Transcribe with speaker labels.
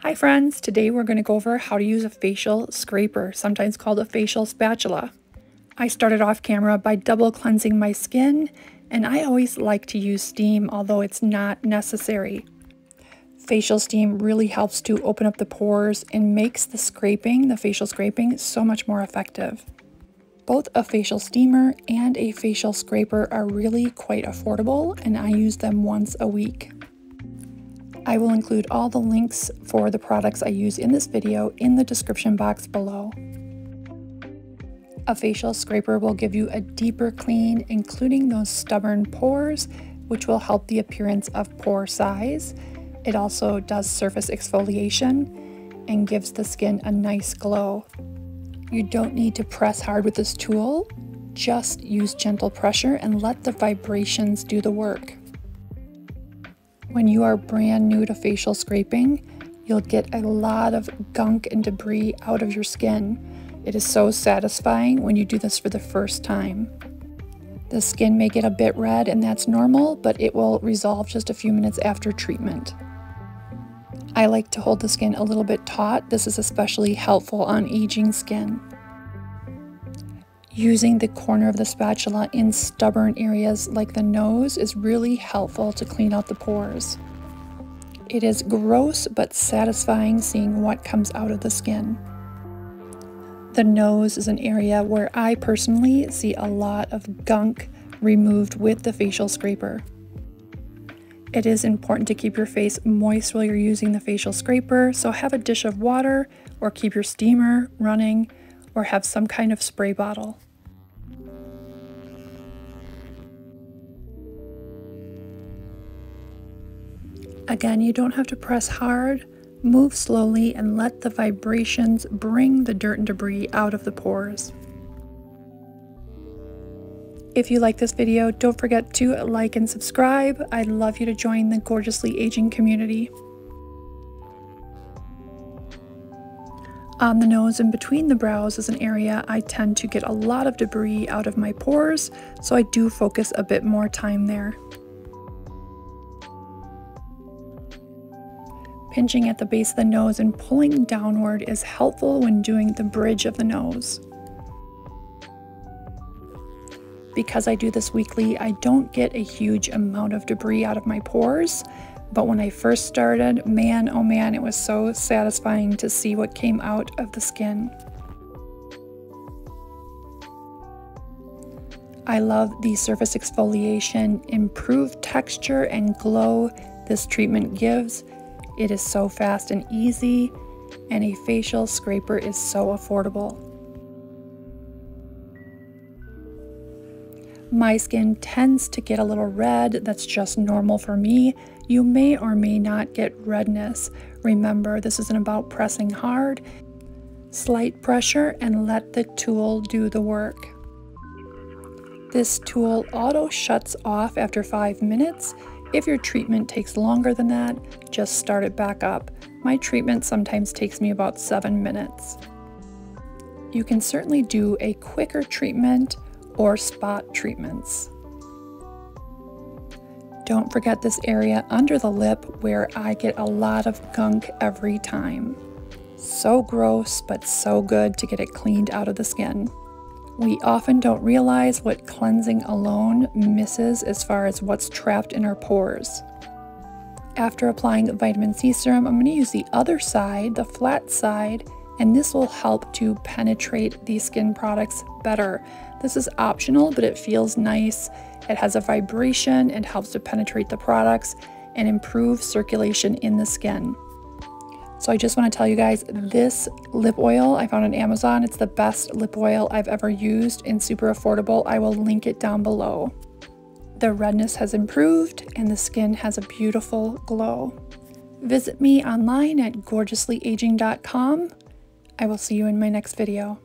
Speaker 1: Hi friends, today we're going to go over how to use a facial scraper, sometimes called a facial spatula. I started off camera by double cleansing my skin, and I always like to use steam, although it's not necessary. Facial steam really helps to open up the pores and makes the facial scraping, so much more effective. Both a facial steamer and a facial scraper are really quite affordable, and I use them once a week. I will include all the links for the products I use in this video in the description box below. A facial scraper will give you a deeper clean, including those stubborn pores, which will help the appearance of pore size. It also does surface exfoliation and gives the skin a nice glow. You don't need to press hard with this tool, just use gentle pressure and let the vibrations do the work. When you are brand new to facial scraping, you'll get a lot of gunk and debris out of your skin. It is so satisfying when you do this for the first time. The skin may get a bit red, and that's normal, but it will resolve just a few minutes after treatment. I like to hold the skin a little bit taut. This is especially helpful on aging skin. Using the corner of the spatula in stubborn areas like the nose is really helpful to clean out the pores. It is gross but satisfying seeing what comes out of the skin. The nose is an area where I personally see a lot of gunk removed with the facial scraper. It is important to keep your face moist while you're using the facial scraper, so have a dish of water or keep your steamer running or have some kind of spray bottle. Again, you don't have to press hard, move slowly and let the vibrations bring the dirt and debris out of the pores. If you like this video, don't forget to like and subscribe. I'd love you to join the Gorgeously Aging community. On the nose and between the brows is an area I tend to get a lot of debris out of my pores, so I do focus a bit more time there. Pinching at the base of the nose and pulling downward is helpful when doing the bridge of the nose. Because I do this weekly, I don't get a huge amount of debris out of my pores, but when I first started, man, oh man, it was so satisfying to see what came out of the skin. I love the surface exfoliation, improved texture and glow this treatment gives. It is so fast and easy, and a facial scraper is so affordable. My skin tends to get a little red. That's just normal for me. You may or may not get redness. Remember, this isn't about pressing hard. Slight pressure and let the tool do the work. This tool auto shuts off after 5 minutes. If your treatment takes longer than that, just start it back up. My treatment sometimes takes me about 7 minutes. You can certainly do a quicker treatment or spot treatments. Don't forget this area under the lip where I get a lot of gunk every time. So gross, but so good to get it cleaned out of the skin. We often don't realize what cleansing alone misses as far as what's trapped in our pores. After applying the vitamin C serum, I'm going to use the other side, the flat side, and this will help to penetrate these skin products better. This is optional, but it feels nice. It has a vibration, it helps to penetrate the products and improve circulation in the skin. So I just want to tell you guys, this lip oil I found on Amazon, it's the best lip oil I've ever used and super affordable. I will link it down below. The redness has improved and the skin has a beautiful glow. Visit me online at gorgeouslyaging.com. I will see you in my next video.